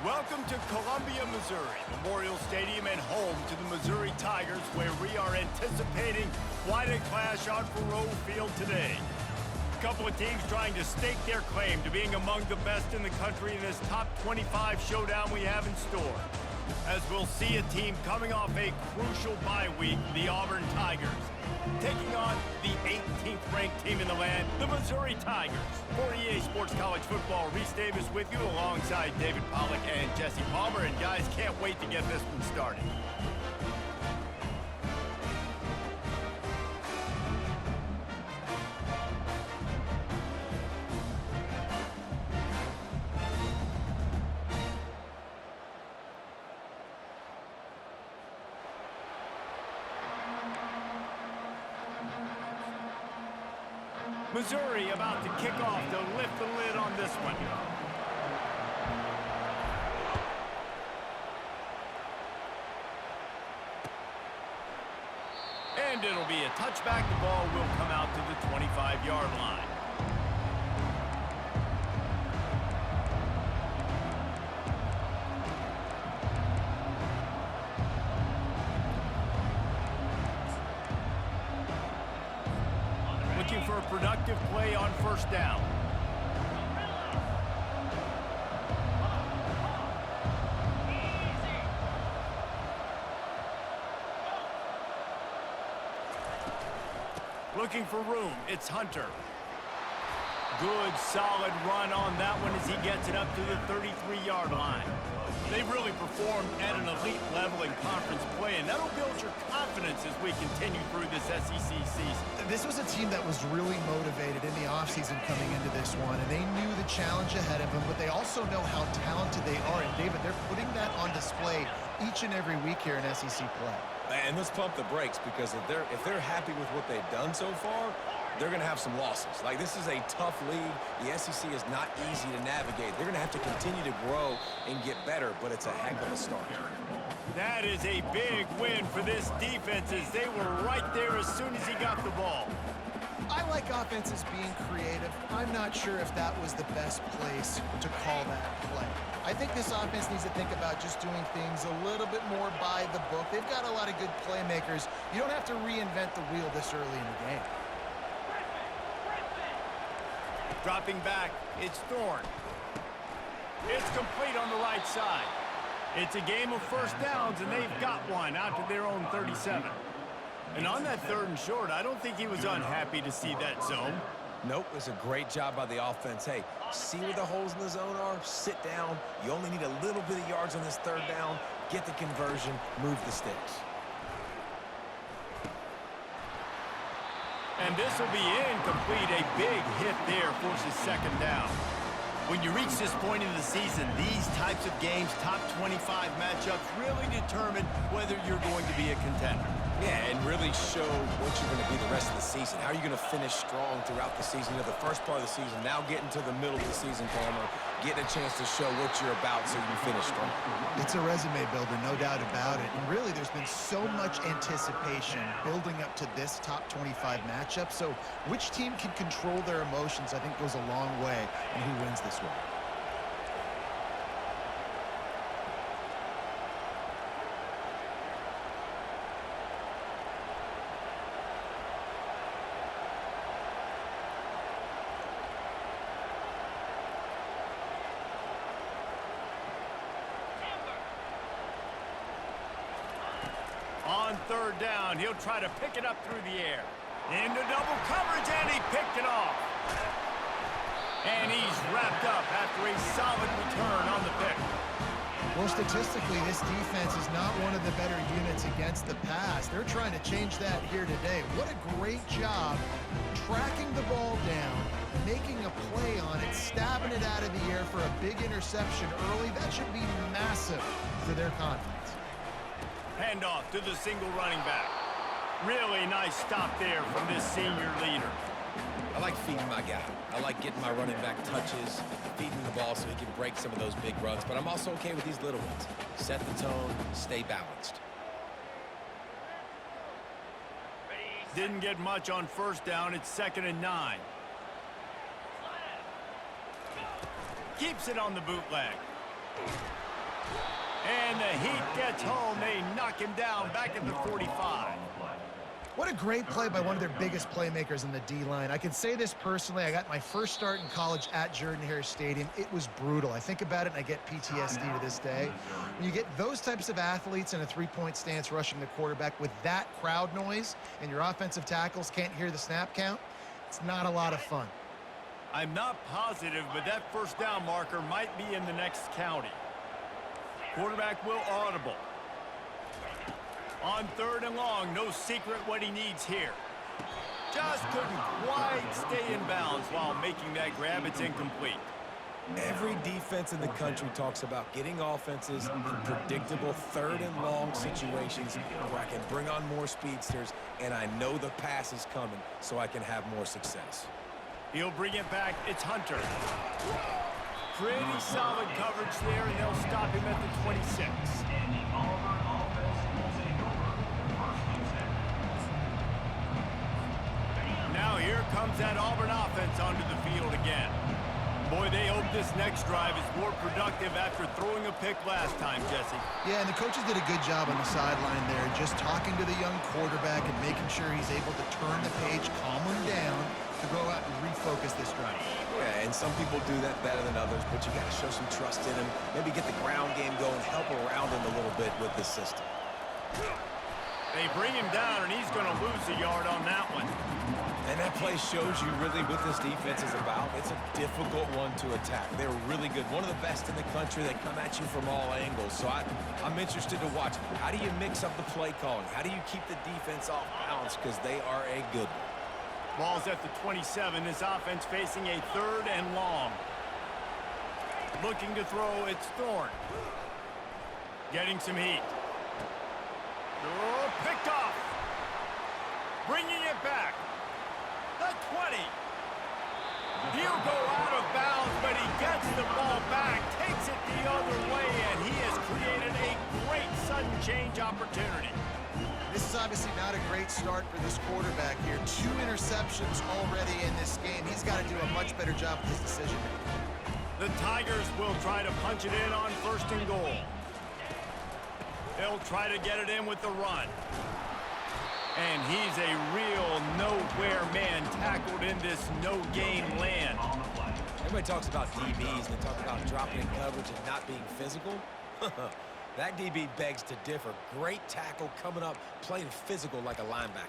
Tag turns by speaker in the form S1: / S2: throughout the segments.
S1: Welcome to Columbia, Missouri, Memorial Stadium and home to the Missouri Tigers, where we are anticipating quite a clash on Faurot Field today. A couple of teams trying to stake their claim to being among the best in the country in this top 25 showdown we have in store. As we'll see a team coming off a crucial bye week, the Auburn Tigers, taking on the 18th ranked team in the land, the Missouri Tigers. For EA Sports College Football, Reese Davis with you alongside David Pollack and Jesse Palmer. And guys, can't wait to get this one started. Missouri about to kick off to lift the lid on this one. And it'll be a touchback. The ball will come out to the 25-yard line. Looking for a productive play on first down. Looking for room. It's Hunter. Good, solid run on that one as he gets it up to the 33-yard line. They've really performed at an elite level in conference play, and that'll build your confidence as we continue through this SEC season.
S2: This was a team that was really motivated in the offseason coming into this one, and they knew the challenge ahead of them, but they also know how talented they are. And, David, they're putting that on display each and every week here in SEC play.
S3: And let's pump the brakes, because if they're happy with what they've done so far, they're going to have some losses. Like, this is a tough league. The SEC is not easy to navigate. They're going to have to continue to grow and get better, but it's a heck of a start.
S1: That is a big win for this defense, as they were right there as soon as he got the ball.
S2: I like offenses being creative. I'm not sure if that was the best place to call that play. I think this offense needs to think about just doing things a little bit more by the book. They've got a lot of good playmakers. You don't have to reinvent the wheel this early in the game.
S1: Dropping back, it's Thorne. It's complete on the right side. It's a game of first downs, and they've got one out to their own 37. And on that 3rd and short, I don't think he was unhappy to see that zone.
S3: Nope, it's a great job by the offense. Hey, see where the holes in the zone are? Sit down. You only need a little bit of yards on this 3rd down. Get the conversion, move the sticks.
S1: And this will be incomplete. A big hit there forces 2nd down. When you reach this point in the season, these types of games, top 25 matchups, really determine whether you're going to be a contender.
S3: Yeah, and really show what you're going to be the rest of the season. How are you going to finish strong throughout the season? You know, the first part of the season, now getting to the middle of the season, Palmer, getting a chance to show what you're about so you can finish strong.
S2: It's a resume builder, no doubt about it. And really, there's been so much anticipation building up to this top 25 matchup. So which team can control their emotions, I think, goes a long way in who wins this one.
S1: On 3rd down, he'll try to pick it up through the air. Into double coverage, and he picked it off. And he's wrapped up after a solid return on the pick.
S2: Well, statistically, this defense is not one of the better units against the pass. They're trying to change that here today. What a great job tracking the ball down, making a play on it, stabbing it out of the air for a big interception early. That should be massive for their confidence.
S1: Handoff to the single running back. Really nice stop there from this senior leader.
S3: I like feeding my guy. I like getting my running back touches, feeding the ball so he can break some of those big runs. But I'm also okay with these little ones. Set the tone, stay balanced.
S1: Didn't get much on first down. It's 2nd and 9. Keeps it on the bootleg. And the Heat gets home. They knock him down back at the 45.
S2: What a great play by one of their biggest playmakers in the D-line. I can say this personally. I got my first start in college at Jordan-Hare Stadium. It was brutal. I think about it and I get PTSD to this day. When you get those types of athletes in a three-point stance rushing the quarterback with that crowd noise and your offensive tackles can't hear the snap count, it's not a lot of fun.
S1: I'm not positive, but that first down marker might be in the next county. Quarterback will audible. On 3rd and long, no secret what he needs here. Just couldn't quite stay in bounds while making that grab. It's incomplete.
S3: Every defense in the country talks about getting offenses in predictable 3rd and long situations where I can bring on more speedsters and I know the pass is coming so I can have more success.
S1: He'll bring it back. It's Hunter. Pretty solid coverage there, and they'll stop him at the 26. Now here comes that Auburn offense onto the field again. Boy, they hope this next drive is more productive after throwing a pick last time, Jesse.
S2: Yeah, and the coaches did a good job on the sideline there, just talking to the young quarterback and making sure he's able to turn the page, calm him down, to go out and refocus this drive.
S3: Yeah, and some people do that better than others, but you got to show some trust in him. Maybe get the ground game going, help around him a little bit with this system.
S1: They bring him down, and he's going to lose a yard on that one.
S3: And that play shows you really what this defense is about. It's a difficult one to attack. They're really good. One of the best in the country. They come at you from all angles. So I'm interested to watch. How do you mix up the play calling? How do you keep the defense off balance? Because they are a good one.
S1: Ball's at the 27. This offense facing a 3rd and long. Looking to throw, it's Thorne. Getting some heat. Oh, picked off. Bringing it back. The 20. He'll go out of bounds, but he gets the ball back, takes it the other way, and he has created a great sudden change opportunity.
S2: This is obviously not a great start for this quarterback here. 2 interceptions already in this game. He's got to do a much better job with his decision-making.
S1: The Tigers will try to punch it in on 1st and goal. They'll try to get it in with the run. And he's a real nowhere man tackled in this no-game land.
S3: Everybody talks about DBs, and they talk about dropping in coverage and not being physical. That DB begs to differ. Great tackle coming up, playing physical like a linebacker.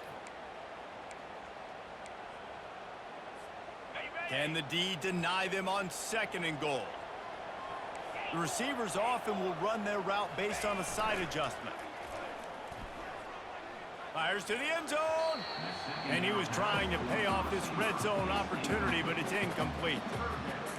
S1: Can the D deny them on 2nd and goal? The receivers often will run their route based on a side adjustment. Fires to the end zone. And he was trying to pay off this red zone opportunity, but it's incomplete.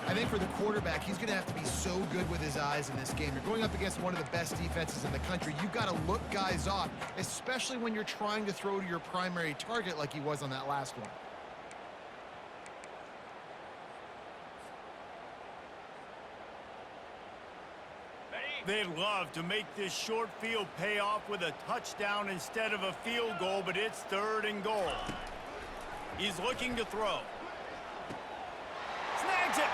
S2: I think for the quarterback, he's going to have to be so good with his eyes in this game. You're going up against one of the best defenses in the country. You've got to look guys off, especially when you're trying to throw to your primary target like he was on that last one.
S1: They'd love to make this short field pay off with a touchdown instead of a field goal, but it's 3rd and goal. He's looking to throw. Snags it.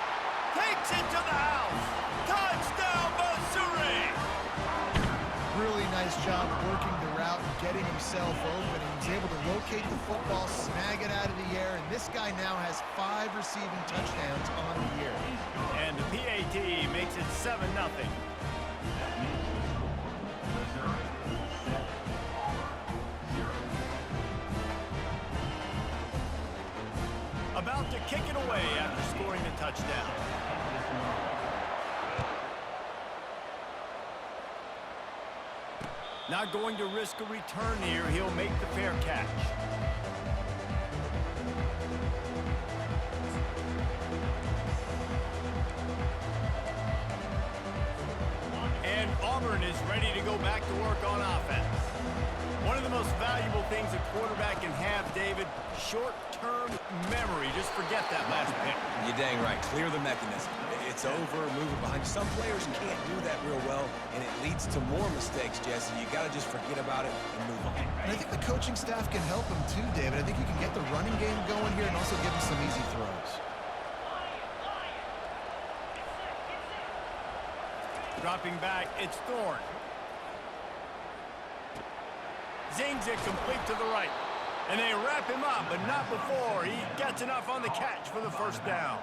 S1: Takes it to the house. Touchdown, Missouri!
S2: Really nice job working the route and getting himself open. He was able to locate the football, snag it out of the air, and this guy now has 5 receiving touchdowns on the year.
S1: And the PAT makes it 7-0. About to kick it away after scoring the touchdown. Not going to risk a return here. He'll make the fair catch. And Auburn is ready to go back to work on offense. One of the most valuable things a quarterback can have, David, short-term memory. Just forget that last pick.
S3: You're dang right. Clear the mechanism. It's over, moving behind. Some players can't do that real well, and it leads to more mistakes, Jesse. You got to just forget about it and move on.
S2: And I think the coaching staff can help him too, David. I think you can get the running game going here and also give him some easy throws.
S1: Dropping back, it's Thorne. Zings it complete to the right. And they wrap him up, but not before he gets enough on the catch for the first down.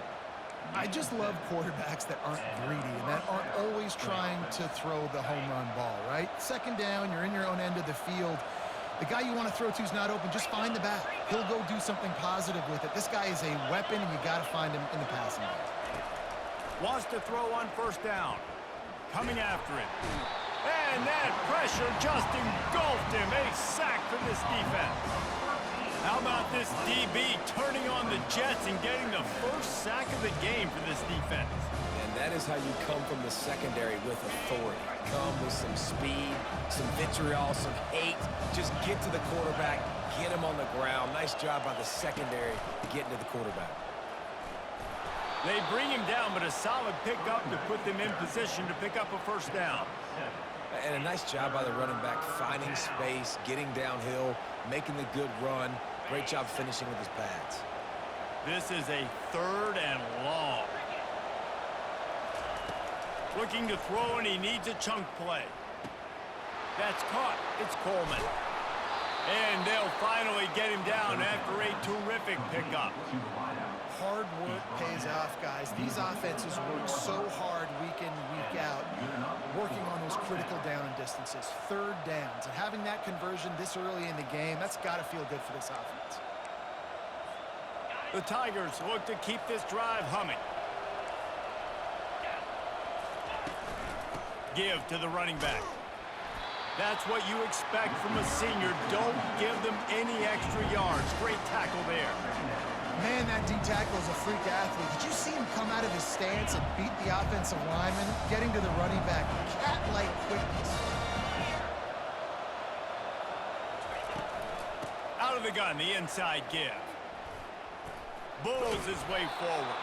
S2: I just love quarterbacks that aren't greedy and that aren't always trying to throw the home run ball, right? Second down, you're in your own end of the field. The guy you want to throw to is not open. Just find the back. He'll go do something positive with it. This guy is a weapon, and you got to find him in the passing game.
S1: Wants to throw on first down. Coming after him. And that pressure just engulfed him. A sack for this defense. How about this DB turning on the Jets and getting the first sack of the game for this defense?
S3: And that is how you come from the secondary with authority. Come with some speed, some vitriol, some hate. Just get to the quarterback, get him on the ground. Nice job by the secondary getting to the quarterback.
S1: They bring him down, but a solid pickup to put them in position to pick up a first down.
S3: And a nice job by the running back, finding space, getting downhill, making the good run. Great job finishing with his pads.
S1: This is a 3rd and long. Looking to throw, and he needs a chunk play. That's caught. It's Coleman. And they'll finally get him down after a terrific pickup.
S2: Hard work pays off, guys. These offenses work so hard week in, week out, working on those critical down distances, 3rd downs. And having that conversion this early in the game, that's got to feel good for this offense.
S1: The Tigers look to keep this drive humming. Give to the running back. That's what you expect from a senior. Don't give them any extra yards. Great tackle there.
S2: Man, that D-tackle is a freak athlete. Did you see him come out of his stance and beat the offensive lineman, getting to the running back? Cat-like quickness.
S1: Out of the gun, the inside give. Bulls his way forward.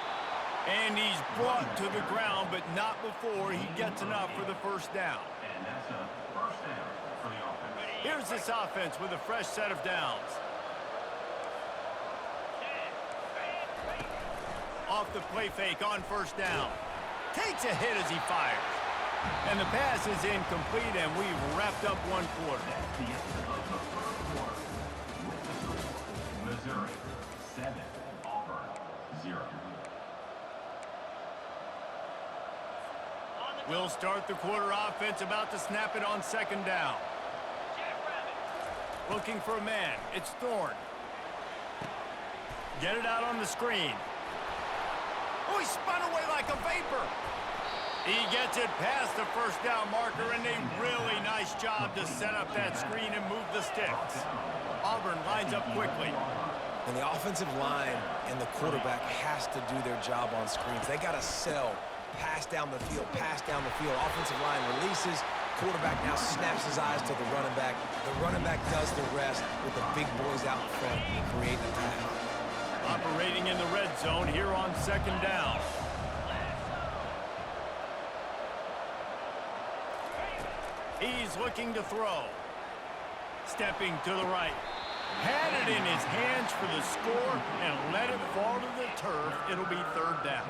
S1: And he's brought to the ground, but not before he gets enough for the first down. Here's this offense with a fresh set of downs. Off the play fake on first down. Takes a hit as he fires. And the pass is incomplete, and we've wrapped up one quarter.
S4: Missouri 7, Auburn 0.
S1: We'll start the quarter offense, about to snap it on second down. Looking for a man. It's Thorne. Get it out on the screen. Oh, he spun away like a vapor. He gets it past the first down marker, and a really nice job to set up that screen and move the sticks. Auburn lines up quickly.
S3: And the offensive line and the quarterback has to do their job on screens. They got to sell. Pass down the field, pass down the field. Offensive line releases. Quarterback now snaps his eyes to the running back. The running back does the rest with the big boys out in front, creating the pass.
S1: Operating in the red zone here on second down. He's looking to throw. Stepping to the right. Had it in his hands for the score and let it fall to the turf. It'll be 3rd down.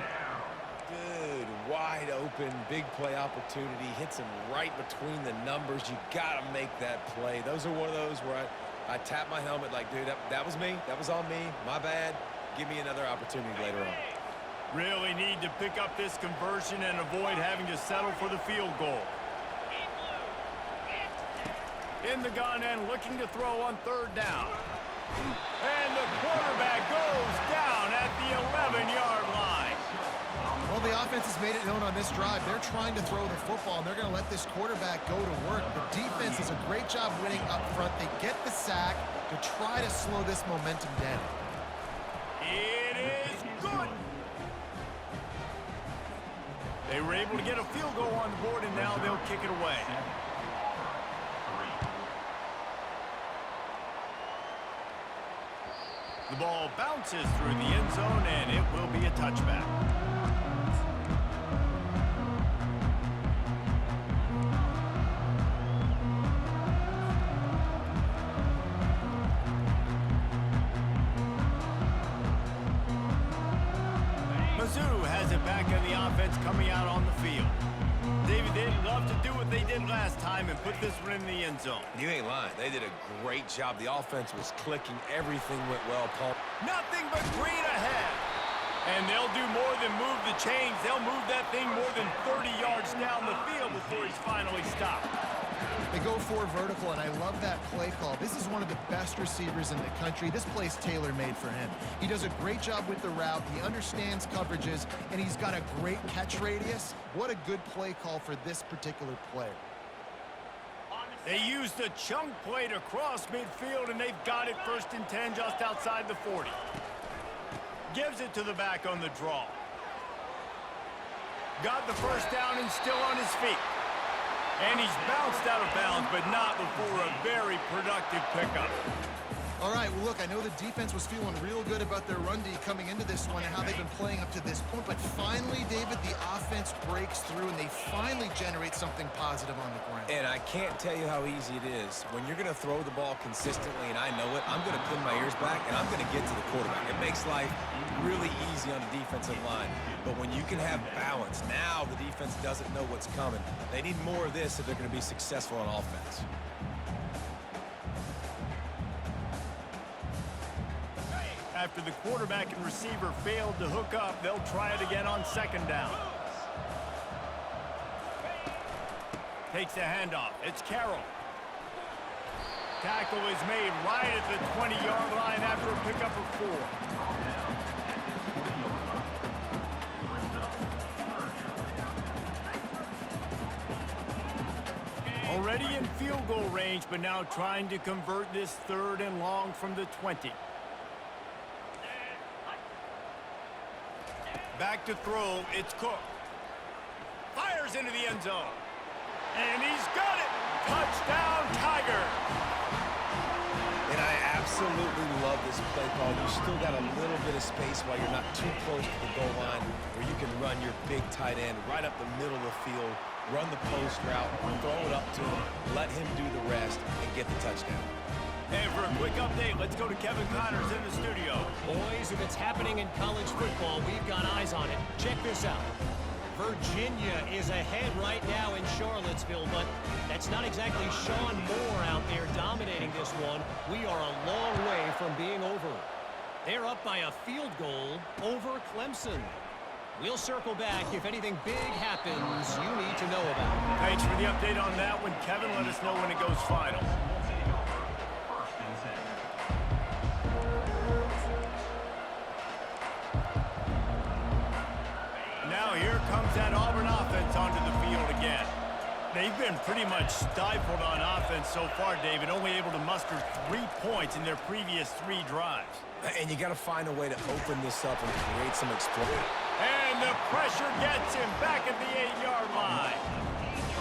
S3: Good, wide open, big play opportunity. Hits him right between the numbers. You got to make that play. Those are one of those where I tap my helmet like, dude, that was me. That was on me. My bad. Give me another opportunity later on.
S1: Really need to pick up this conversion and avoid having to settle for the field goal. In the gun and looking to throw on 3rd down. And the quarterback goes down at the 11-yard line.
S2: Well, the offense has made it known on this drive. They're trying to throw the football, and they're going to let this quarterback go to work. The defense does a great job winning up front. They get the sack to try to slow this momentum down.
S1: It is good. They were able to get a field goal on the board, and now they'll kick it away. The ball bounces through the end zone, and it will be a touchback. Mizzou has it back in the offense coming out on the field. David, they'd love to do what they did last time and put this one in the end zone.
S3: You ain't lying. They did a great job. The offense was clicking. Everything went well, Paul.
S1: Nothing but green ahead. And they'll do more than move the chains. They'll move that thing more than 30 yards down the field before he's finally stopped.
S2: They go for vertical, and I love that play call. This is one of the best receivers in the country. This play's tailor-made for him. He does a great job with the route. He understands coverages, and he's got a great catch radius. What a good play call for this particular player.
S1: They used a chunk play to cross midfield, and they've got it 1st and 10 just outside the 40. Gives it to the back on the draw. Got the first down and still on his feet. And he's bounced out of bounds, but not before a very productive pickup.
S2: All right, well, look, I know the defense was feeling real good about their run D coming into this one and how they've been playing up to this point, but finally, David, the offense breaks through and they finally generate something positive on the ground.
S3: And I can't tell you how easy it is. When you're going to throw the ball consistently, and I know it, I'm going to pin my ears back, and I'm going to get to the quarterback. It makes life really easy on the defensive line. But when you can have balance, now the defense doesn't know what's coming. They need more of this if they're going to be successful on offense.
S1: After the quarterback and receiver failed to hook up, they'll try it again on 2nd down. Takes the handoff. It's Carroll. Tackle is made right at the 20-yard line after a pickup of 4. Already in field goal range, but now trying to convert this 3rd and long from the 20. Back to throw, it's Cook. Fires into the end zone. And he's got it! Touchdown, Tiger!
S3: And I absolutely love this play call. You still got a little bit of space while you're not too close to the goal line where you can run your big tight end right up the middle of the field, run the post route, throw it up to him, let him do the rest, and get the touchdown.
S1: And for a quick update, let's go to Kevin Connors in the studio.
S5: Boys, if it's happening in college football, we've got eyes on it. Check this out. Virginia is ahead right now in Charlottesville, but that's not exactly Sean Moore out there dominating this one. We are a long way from being over. They're up by a field goal over Clemson. We'll circle back if anything big happens you need to know about.
S1: Thanks for the update on that one, Kevin. Let us know when it goes final. Now here comes that Auburn offense onto the field again. They've been pretty much stifled on offense so far, David, only able to muster 3 points in their previous 3 drives.
S3: And you got to find a way to open this up and create some explosion.
S1: And the pressure gets him back at the 8-yard line.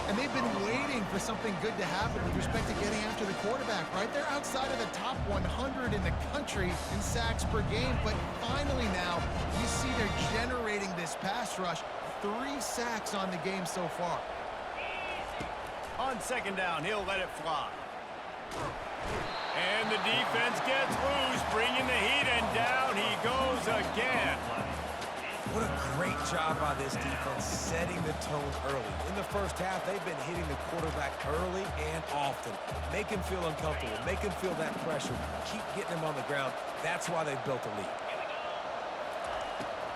S2: And they've been waiting for something good to happen with respect to getting after the quarterback, right? They're outside of the top 100 in the country in sacks per game, but finally now you see they're generating this pass rush. 3 sacks on the game so far.
S1: On 2nd down, he'll let it fly. And the defense gets loose, bringing the heat, and down he goes again.
S3: What a great job by this defense setting the tone early. In the first half, they've been hitting the quarterback early and often. Make him feel uncomfortable. Make him feel that pressure. Keep getting him on the ground. That's why they've built a lead.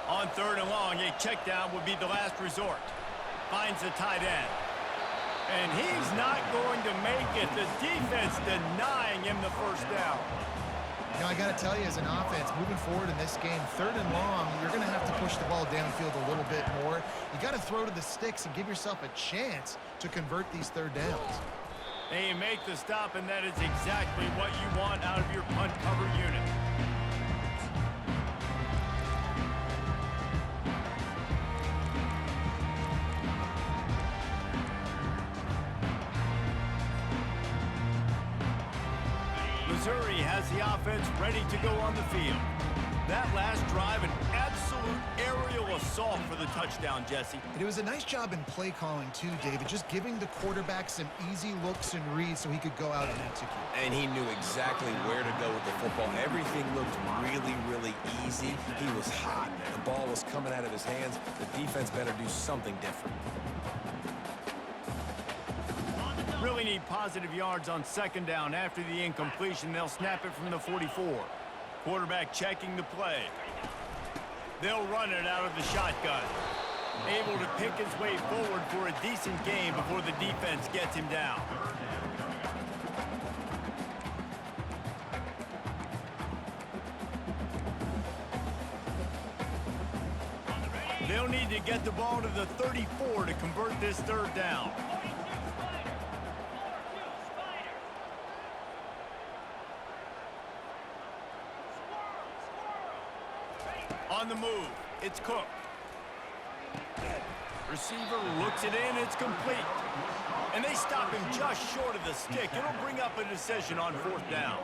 S1: On 3rd and long, a check down would be the last resort. Finds the tight end. And he's not going to make it. The defense denying him the first down.
S2: You know, I got to tell you, as an offense, moving forward in this game, 3rd and long, you're going to have to push the ball downfield a little bit more. You got to throw to the sticks and give yourself a chance to convert these 3rd downs.
S1: They make the stop, and that is exactly what you want out of your punt cover unit. Missouri has the offense ready to go on the field. That last drive, an absolute aerial assault for the touchdown, Jesse.
S2: And it was a nice job in play calling too, David, just giving the quarterback some easy looks and reads so he could go out and execute.
S3: And he knew exactly where to go with the football. Everything looked really, really easy. He was hot. The ball was coming out of his hands. The defense better do something different.
S1: really need positive yards on second down. After the incompletion, they'll snap it from the 44. Quarterback checking the play. They'll run it out of the shotgun. Able to pick his way forward for a decent gain before the defense gets him down. They'll need to get the ball to the 34 to convert this third down. On the move, it's Cook. Receiver looks it in, it's complete. And they stop him just short of the stick. It'll bring up a decision on fourth down.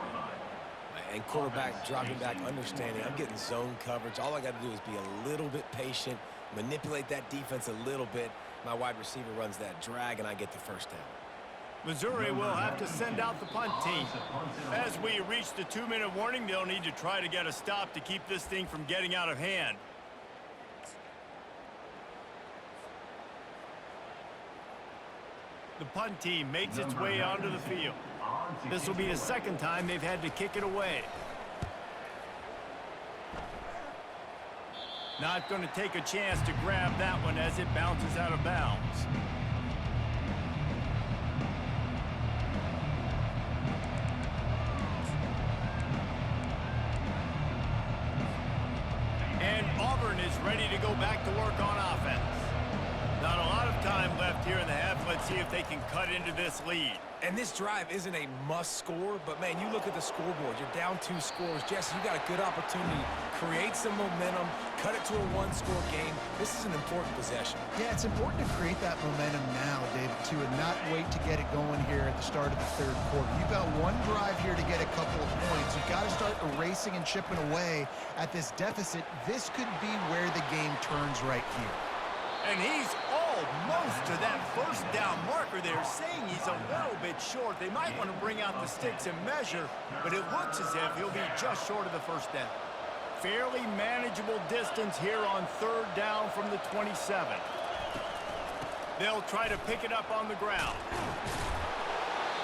S3: And quarterback dropping back, understanding I'm getting zone coverage. All I got to do is be a little bit patient, manipulate that defense a little bit. My wide receiver runs that drag, and I get the first down.
S1: Missouri will have to send out the punt team. As we reach the 2-minute warning, they'll need to try to get a stop to keep this thing from getting out of hand. The punt team makes its way onto the field. This will be the second time they've had to kick it away. Not going to take a chance to grab that one as it bounces out of bounds. And Auburn is ready to go back to work on offense. Not a lot of time left here in the half. Let's see if they can cut into this lead.
S3: And this drive isn't a must score, but man, you look at the scoreboard, you're down 2 scores. Jesse, you got a good opportunity. Create some momentum, cut it to a 1-score game. This is an important possession.
S2: Yeah, it's important to create that momentum now, David, too, and not wait to get it going here at the start of the third quarter. You've got one drive here to get a couple of points. You've got to start erasing and chipping away at this deficit. This could be where the game turns right here.
S1: And he's almost to that first down marker there, saying he's a little bit short. They might want to bring out the sticks and measure, but it looks as if he'll be just short of the first down. Fairly manageable distance here on third down from the 27. They'll try to pick it up on the ground.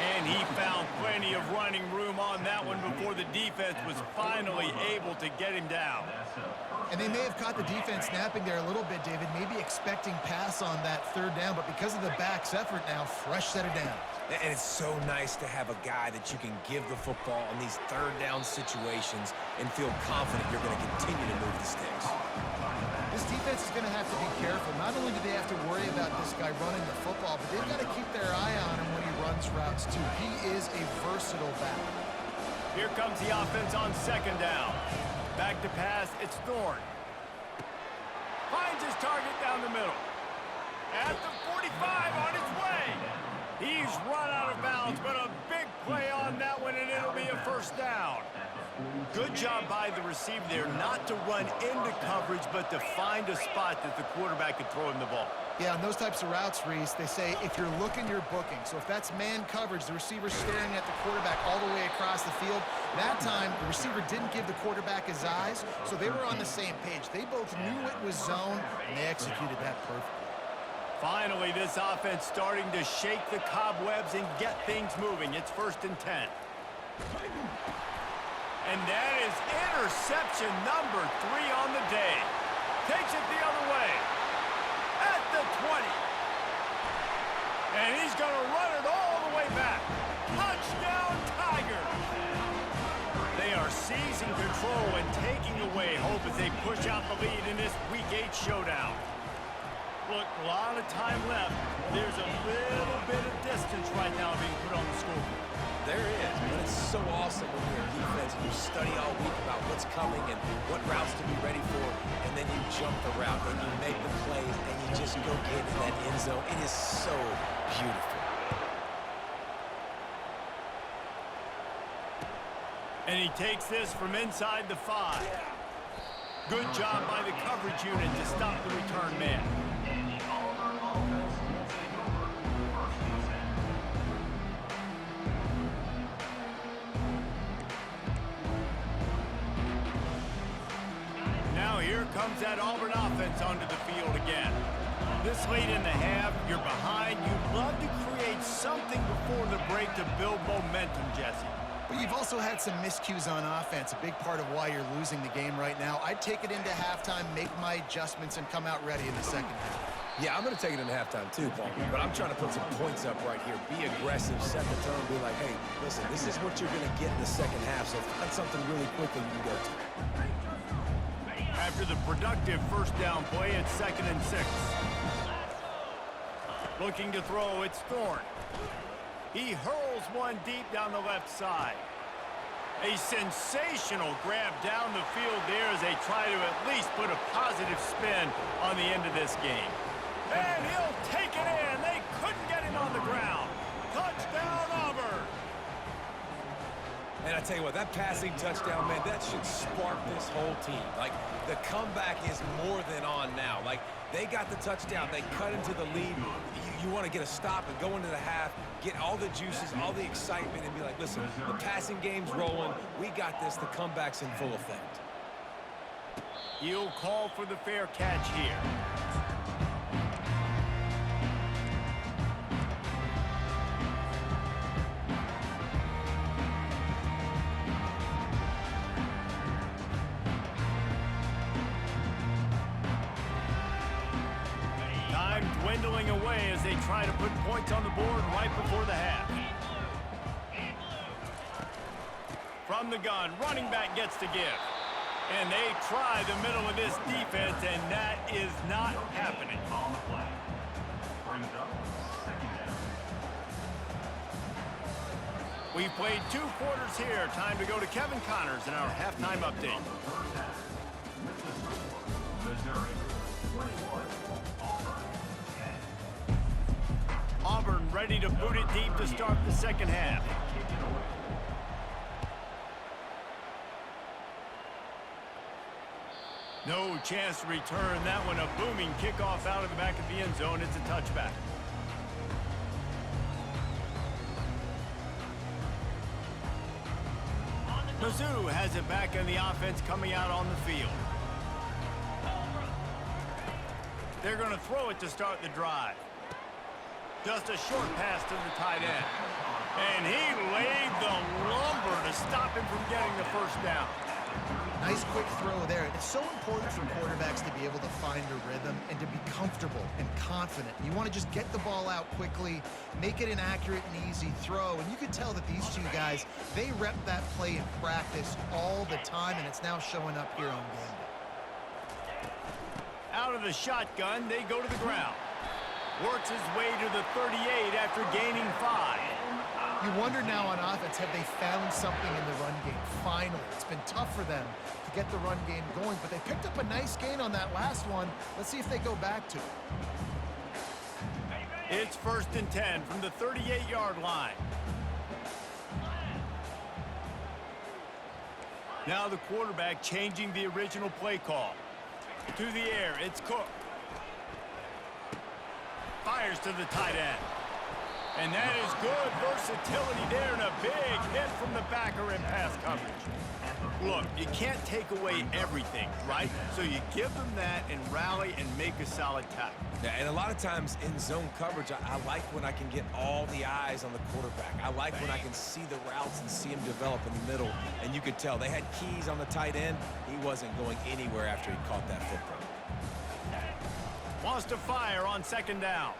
S1: And he found plenty of running room on that one before the defense was finally able to get him down.
S2: And they may have caught the defense snapping there a little bit, David, maybe expecting pass on that third down, but because of the back's effort now, fresh set of downs.
S3: And it's so nice to have a guy that you can give the football in these third down situations and feel confident you're going to continue to move the sticks.
S2: This defense is going to have to be careful. Not only do they have to worry about this guy running the football, but they've got to keep their eye on him when he runs routes, too. He is a versatile back.
S1: Here comes the offense on second down. Back to pass, it's Thorne. Finds his target down the middle. At the 45 on his way. He's run out of bounds, but a big play on that one, and it'll be a first down. Good job by the receiver there not to run into coverage, but to find a spot that the quarterback could throw him the ball.
S2: Yeah, on those types of routes, Reese, they say if you're looking, you're booking. So if that's man coverage, the receiver's staring at the quarterback all the way across the field. That time, the receiver didn't give the quarterback his eyes, so they were on the same page. They both knew it was zone, and they executed that perfectly.
S1: Finally, this offense starting to shake the cobwebs and get things moving. It's 1st and 10. And that is interception number 3 on the day. Takes it the other way. At the 20. And he's going to run it all the way back. Touchdown, Tigers. They are seizing control and taking away hope as they push out the lead in this Week 8 showdown. Look, a lot of time left. There's a little bit of distance right now being put on the scoreboard.
S3: There is, but it's so awesome when you're a defense and you study all week about what's coming and what routes to be ready for, and then you jump the route and you make the plays and you just go get in that end zone. It is so beautiful.
S1: And he takes this from inside the 5. Good job by the coverage unit to stop the return man. Now here comes that Auburn offense onto the field again. This late in the half, you're behind. You'd love to create something before the break to build momentum, Jesse.
S2: But you've also had some miscues on offense, a big part of why you're losing the game right now. I'd take it into halftime, make my adjustments, and come out ready in the second half.
S3: Yeah, I'm going to take it into halftime too, Paul. But I'm trying to put some points up right here. Be aggressive, set the tone, be like, hey, listen, this is what you're going to get in the second half, so find something really quickly you can go to.
S1: After the productive first down play, it's 2nd and 6. Looking to throw, it's Thorne. He hurls one deep down the left side. A sensational grab down the field there as they try to at least put a positive spin on the end of this game. And he'll take it in. They couldn't get him on the ground. Touchdown, Auburn.
S3: And I tell you what, that passing touchdown, man, that should spark this whole team. Like, the comeback is more than on now. Like, they got the touchdown. They cut into the lead. You want to get a stop and go into the half, get all the juices, all the excitement, and be like, listen, the passing game's rolling. We got this. The comeback's in full effect.
S1: He'll call for the fair catch here. Dwindling away as they try to put points on the board right before the half. From the gun, running back gets to give. And they try the middle of this defense, and that is not happening.
S4: On the play. Brings up 2nd down.
S1: We've played 2 quarters here. Time to go to Kevin Connors in our halftime update.
S4: First half. Missouri 21.
S1: Auburn ready to boot it deep to start the second half. No chance to return that one. A booming kickoff out of the back of the end zone. It's a touchback. Mizzou has it back in the offense coming out on the field. They're going to throw it to start the drive. Just a short pass to the tight end. And he laid the lumber to stop him from getting the first down.
S2: Nice quick throw there. It's so important for quarterbacks to be able to find a rhythm and to be comfortable and confident. You want to just get the ball out quickly, make it an accurate and easy throw. And you can tell that these two guys, they rep that play in practice all the time, and it's now showing up here on game day.
S1: Out of the shotgun, they go to the ground. Works his way to the 38 after gaining 5.
S2: You wonder now on offense, have they found something in the run game? Finally, it's been tough for them to get the run game going, but they picked up a nice gain on that last one. Let's see if they go back to it.
S1: It's 1st and 10 from the 38-yard line. Now the quarterback changing the original play call. To the air, it's Cook. Fires to the tight end. And that is good versatility there and a big hit from the backer in pass coverage. Look, you can't take away everything, right? So you give them that and rally and make a solid tackle.
S3: Yeah, and a lot of times in zone coverage, I like when I can get all the eyes on the quarterback. I like when I can see the routes and see him develop in the middle. And you could tell they had keys on the tight end. He wasn't going anywhere after he caught that football.
S1: Wants to fire on 2nd down.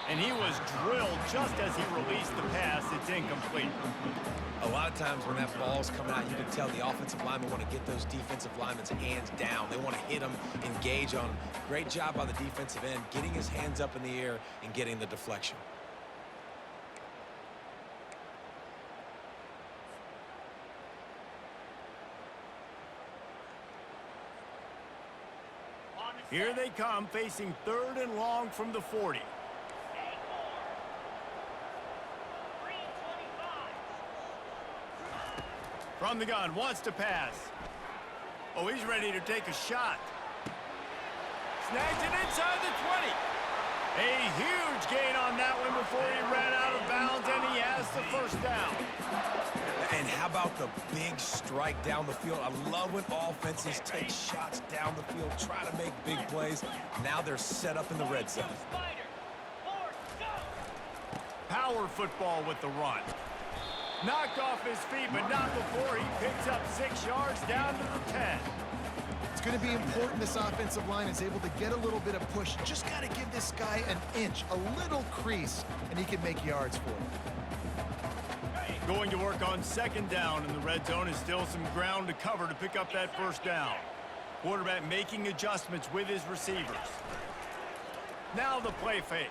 S1: And he was drilled just as he released the pass. It's incomplete.
S3: A lot of times when that ball's coming out, you can tell the offensive linemen want to get those defensive linemen's hands down. They want to hit them, engage on them. Great job by the defensive end, getting his hands up in the air and getting the deflection.
S1: Here they come, facing 3rd and long from the 40. From the gun, wants to pass. Oh, he's ready to take a shot. Snags it inside the 20. A huge gain on that one before he ran out of bounds, and he has the first down.
S3: And how about the big strike down the field? I love when offenses take shots down the field, try to make big plays. Now they're set up in the red zone.
S1: Power football with the run. Knocked off his feet, but not before he picks up 6 yards down to the 10.
S2: It's going to be important this offensive line is able to get a little bit of push. Just got to give this guy an inch, a little crease, and he can make yards for it.
S1: Going to work on second down in the red zone is still some ground to cover to pick up that first down. Quarterback making adjustments with his receivers. Now the play fake.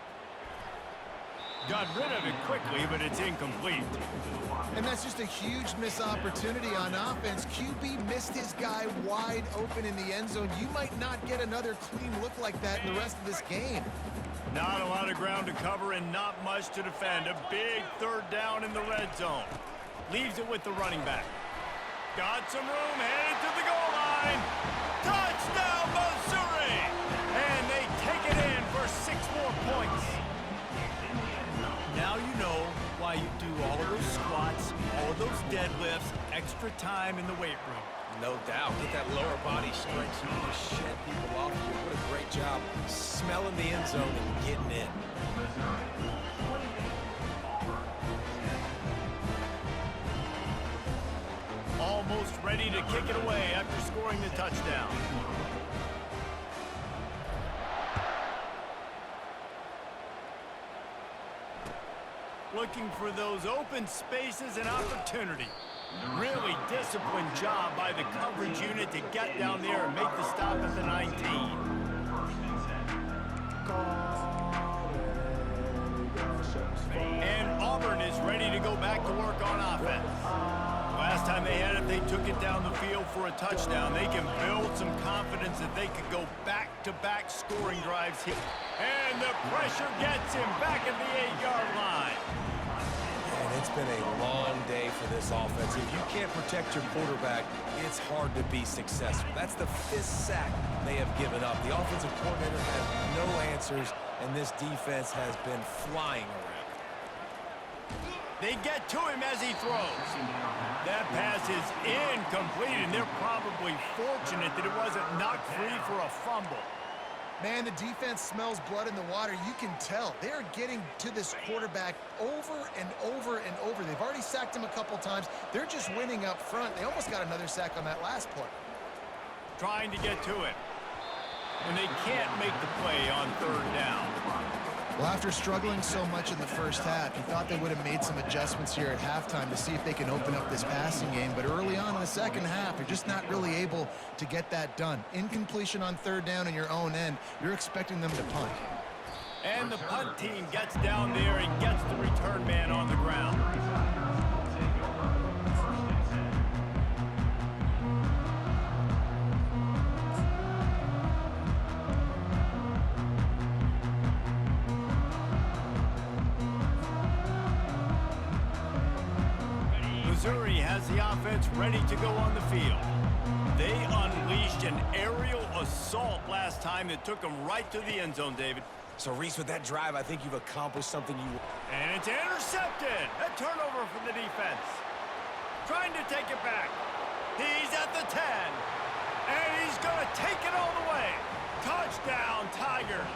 S1: Got rid of it quickly, but it's incomplete.
S2: And that's just a huge missed opportunity on offense. QB missed his guy wide open in the end zone. You might not get another clean look like that in the rest of this game.
S1: Not a lot of ground to cover and not much to defend. A big third down in the red zone. Leaves it with the running back. Got some room, headed to the goal line. Touchdown, Missouri! And they take it in for 6 more points. Now you know why you do all of those squats, all of those deadlifts, extra time in the weight room.
S3: No doubt. Get that lower body strength so you can just shed people off here. What a great job smelling the end zone and getting in.
S1: Almost ready to kick it away after scoring the touchdown. Looking for those open spaces and opportunity. Really disciplined job by the coverage unit to get down there and make the stop at the 19. And Auburn is ready to go back to work on offense. Last time they had it, they took it down the field for a touchdown. They can build some confidence that they could go back-to-back scoring drives here. And the pressure gets him back at the 8-yard line.
S3: And it's been a long day for this offense. If you can't protect your quarterback, it's hard to be successful. That's the 5th sack they have given up. The offensive coordinator has no answers, and this defense has been flying around.
S1: They get to him as he throws. That pass is incomplete, and they're probably fortunate that it wasn't knocked free for a fumble.
S2: Man, the defense smells blood in the water. You can tell. They're getting to this quarterback over and over and over. They've already sacked him a couple times. They're just winning up front. They almost got another sack on that last play.
S1: Trying to get to it. And they can't make the play on third down.
S2: Well, after struggling so much in the first half, you thought they would have made some adjustments here at halftime to see if they can open up this passing game. But early on in the second half, you're just not really able to get that done. Incompletion on third down in your own end, you're expecting them to punt.
S1: And the punt team gets down there and gets the return man on the ground. Missouri has the offense ready to go on the field. They unleashed an aerial assault last time that took them right to the end zone, David.
S3: So, Reese, with that drive, I think you've accomplished something you...
S1: And it's intercepted. A turnover for the defense. Trying to take it back. He's at the 10. And he's going to take it all the way. Touchdown, Tigers.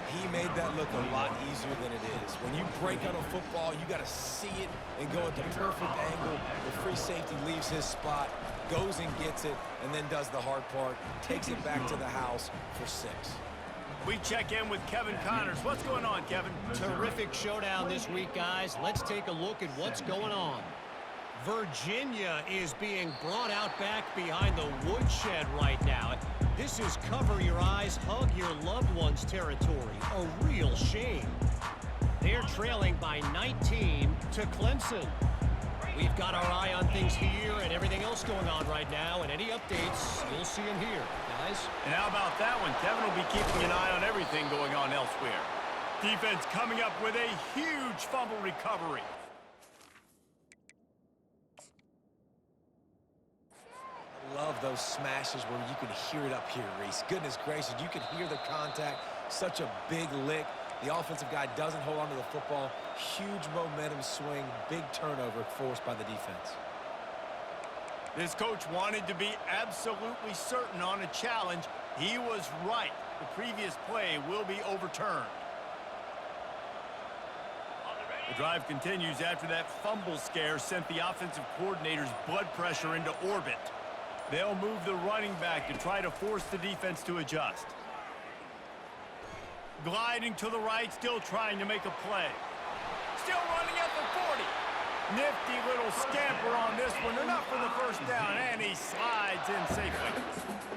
S3: He made that look a lot easier than it is. When you break on a football, you got to see it and go at the perfect angle. The free safety leaves his spot, goes and gets it, and then does the hard part, takes it back to the house for 6.
S1: We check in with Kevin Connors. What's going on, Kevin?
S5: Terrific showdown this week, guys. Let's take a look at what's going on. Virginia is being brought out back behind the woodshed right now. This is cover your eyes, hug your loved ones territory. A real shame. They're trailing by 19 to Clemson. We've got our eye on things here and everything else going on right now, and any updates, you'll see them here, guys.
S1: And how about that one? Kevin will be keeping an eye on everything going on elsewhere. Defense coming up with a huge fumble recovery.
S3: Love those smashes where you can hear it up here, Reese. Goodness gracious, you can hear the contact Such a big lick. The offensive guy doesn't hold on to the football. Huge momentum swing, big turnover forced by the defense.
S1: This coach wanted to be absolutely certain on a challenge. He was right. The previous play will be overturned. The drive continues after that fumble scare sent the offensive coordinator's blood pressure into orbit. They'll move the running back to try to force the defense to adjust. Gliding to the right, still trying to make a play. Still running at the 40. Nifty little scamper on this one. Enough for the first down, and he slides in safely.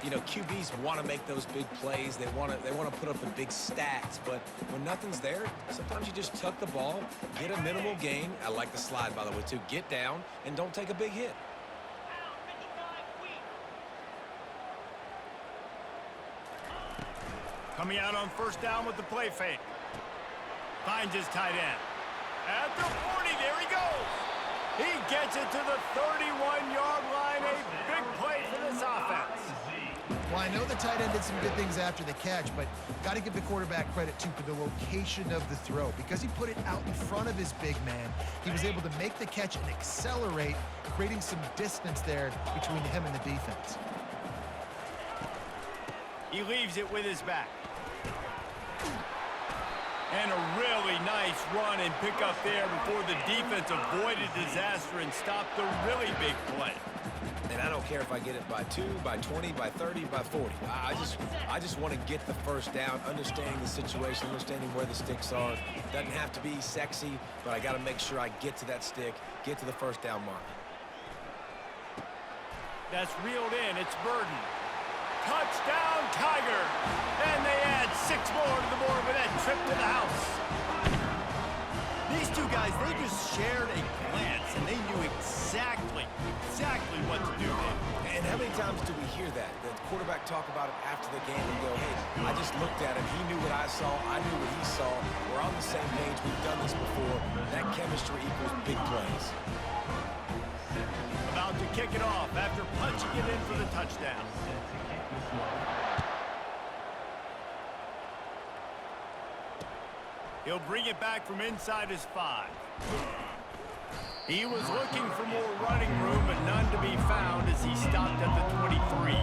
S3: You know, QBs want to make those big plays. They want to put up the big stats, but when nothing's there, sometimes you just tuck the ball, get a minimal gain. I like the slide, by the way, too. Get down and don't take a big hit.
S1: Coming out on first down with the play fake. Finds his tight end. At the 40, there he goes. He gets it to the 31-yard line. A big play for this offense.
S2: Well, I know the tight end did some good things after the catch, but got to give the quarterback credit, too, for the location of the throw. Because he put it out in front of his big man, he was able to make the catch and accelerate, creating some distance there between him and the defense.
S1: He leaves it with his back. And a really nice run and pick up there before the defense avoided disaster and stopped the really big play.
S3: And I don't care if I get it by 2, by 20, by 30, by 40. I just want to get the first down, understanding the situation, understanding where the sticks are. Doesn't have to be sexy, but I got to make sure I get to that stick, get to the first down mark.
S1: That's reeled in. It's Burden. Touchdown, Tiger! And they add 6 more to the board with that trip to the house. These two guys, they just shared a glance, and they knew exactly what to do there.
S3: And how many times do we hear that? The quarterback talk about it after the game and go, hey, I just looked at him. He knew what I saw. I knew what he saw. We're on the same page. We've done this before. That chemistry equals big plays.
S1: About to kick it off after punching it in for the touchdown. He'll bring it back from inside his 5. He was looking for more running room, but none to be found as he stopped at the 23.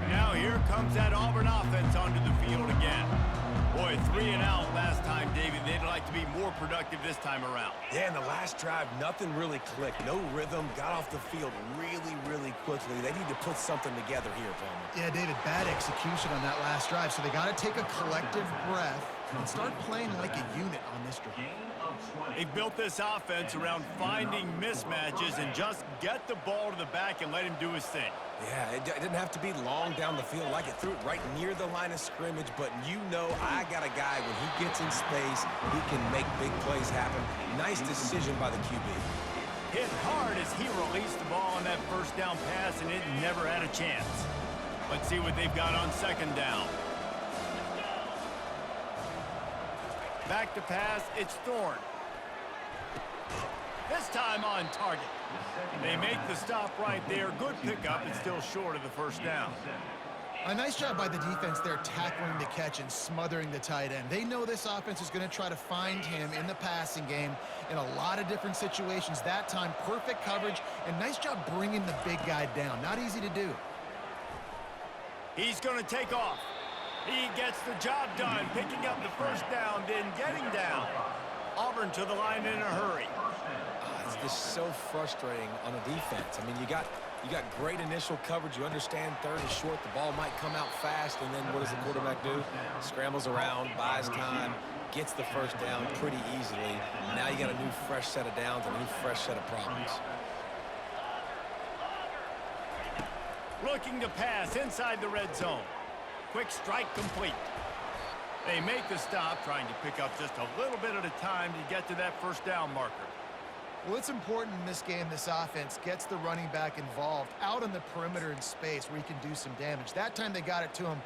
S1: Now here comes that Auburn offense onto the field again. Boy, 3 and out last time, David. They'd like to be more productive this time around.
S3: Yeah, in the last drive, nothing really clicked. No rhythm. Got off the field really quickly. They need to put something together here, Palmer.
S2: Yeah, David, bad execution on that last drive, so they got to take a collective breath and start playing like a unit on this drive.
S1: They built this offense around finding mismatches and just get the ball to the back and let him do his thing.
S3: Yeah, it didn't have to be long down the field. Like it threw it right near the line of scrimmage, but you know I got a guy, when he gets in space, he can make big plays happen. Nice decision by the QB.
S1: Hit hard as he released the ball on that first down pass, and it never had a chance. Let's see what they've got on second down. Back to pass, it's Thorne. This time on target. They make the stop right there. Good pickup. It's still short of the first down.
S2: A nice job by the defense there, tackling the catch and smothering the tight end. They know this offense is going to try to find him in the passing game in a lot of different situations. That time, perfect coverage, and nice job bringing the big guy down. Not easy to do.
S1: He's going to take off. He gets the job done, picking up the first down, then getting down. Auburn to the line in a hurry.
S3: It's just so frustrating on a defense. I mean, you got great initial coverage. You understand third is short. The ball might come out fast, and then what does the quarterback do? Scrambles around, buys time, gets the first down pretty easily. Now you got a new fresh set of downs and a new fresh set of problems.
S1: Looking to pass inside the red zone. Quick strike complete. They make the stop, trying to pick up just a little bit at a time to get to that first down marker.
S2: Well, it's important in this game this offense gets the running back involved out on the perimeter in space where he can do some damage. That time they got it to him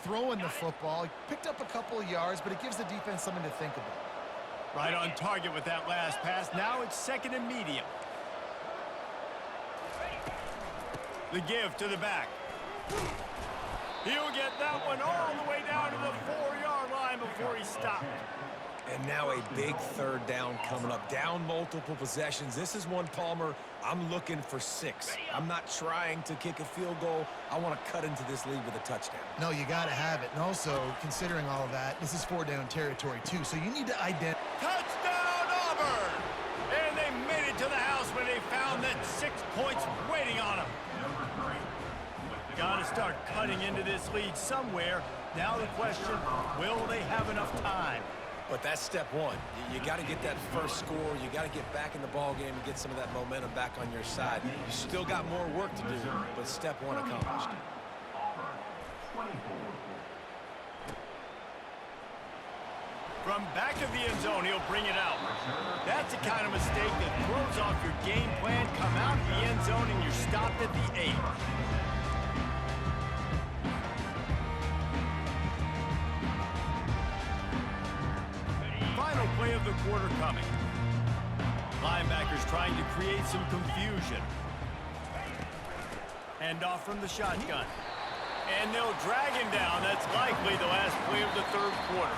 S2: throwing the football. He picked up a couple of yards, but it gives the defense something to think about.
S1: Right on target with that last pass. Now it's second and medium. The give to the back. He'll get that one all the way down to the 4-yard line before he stopped.
S3: And now a big third down coming up. Down multiple possessions. This is one, Palmer, I'm looking for 6. I'm not trying to kick a field goal. I want to cut into this lead with a touchdown.
S2: No, you got to have it. And also, considering all of that, this is 4-down territory, too. So you need to identify.
S1: Touchdown, Auburn! And they made it to the house when they found that 6 points waiting on them. Got to start cutting into this lead somewhere. Now the question, will they have enough time?
S3: But that's step one. You got to get that first score. You got to get back in the ball game and get some of that momentum back on your side. You still got more work to do, but step one accomplished.
S1: From back of the end zone, he'll bring it out. That's the kind of mistake that throws off your game plan. Come out of the end zone and you're stopped at the 8. Final play of the quarter coming. Linebackers trying to create some confusion. Hand off from the shotgun. And they'll drag him down. That's likely the last play of the third quarter.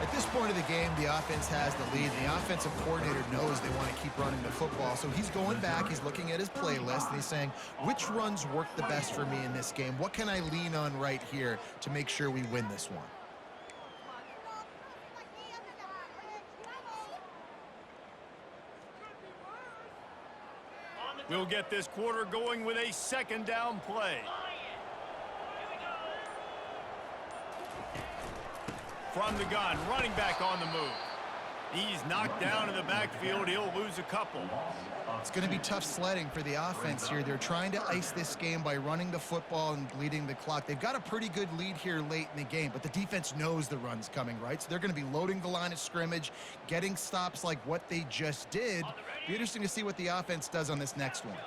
S2: At this point of the game, the offense has the lead. The offensive coordinator knows they want to keep running the football. So he's going back, he's looking at his playlist, and he's saying, which runs work the best for me in this game? What can I lean on right here to make sure we win this one?
S1: We'll get this quarter going with a second down play. From the gun, running back on the move. He's knocked down in the backfield. He'll lose a couple.
S2: It's going to be tough sledding for the offense here. They're trying to ice this game by running the football and bleeding the clock. They've got a pretty good lead here late in the game, but the defense knows the run's coming, right? So they're going to be loading the line of scrimmage, getting stops like what they just did. Be interesting to see what the offense does on this next one.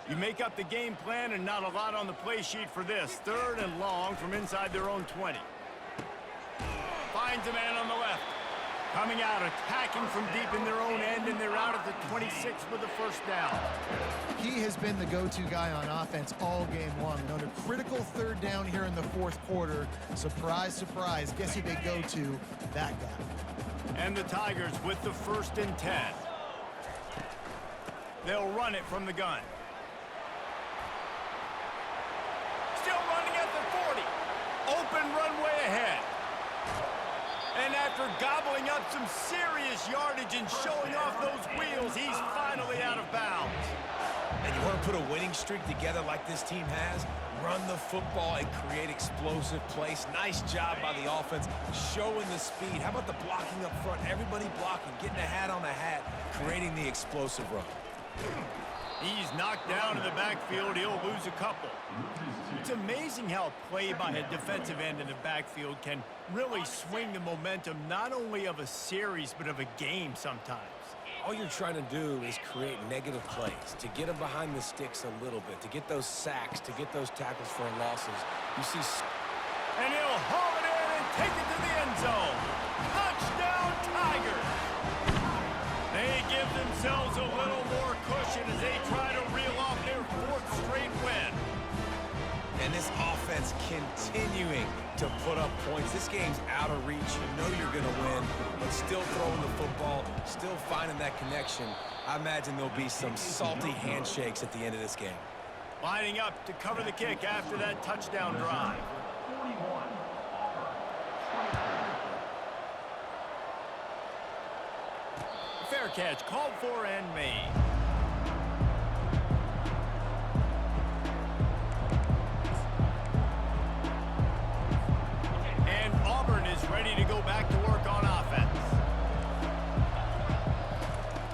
S1: You make up the game plan and not a lot on the play sheet for this. 3rd and long from inside their own 20. Finds a man on the left. Coming out, attacking from deep in their own end, and they're out at the 26 with the first down.
S2: He has been the go-to guy on offense all game long. And on a critical 3rd down here in the 4th quarter, surprise, surprise, guess who they go to? That guy.
S1: And the Tigers with the 1st and 10. They'll run it from the gun. Still running at the 40. Open runway ahead. And after gobbling up some serious yardage and showing off those wheels, he's finally out of bounds.
S3: And you want to put a winning streak together like this team has? Run the football and create explosive plays. Nice job by the offense, showing the speed. How about the blocking up front? Everybody blocking, getting a hat on a hat, creating the explosive run.
S1: He's knocked down in the backfield. He'll lose a couple. It's amazing how play by a defensive end in the backfield can really swing the momentum not only of a series but of a game sometimes.
S3: All you're trying to do is create negative plays, to get them behind the sticks a little bit, to get those sacks, to get those tackles for losses. You see...
S1: And he'll haul it in and take it to the end zone. Touchdown, Tigers! They give themselves a little more cushion as they try to reel off their 4th straight win.
S3: And this offense continuing to put up points. This game's out of reach. You know you're going to win, but still throwing the football, still finding that connection. I imagine there'll be some salty handshakes at the end of this game.
S1: Lining up to cover the kick after that touchdown drive. Fair catch called for and made. And Auburn is ready to go back to work on offense.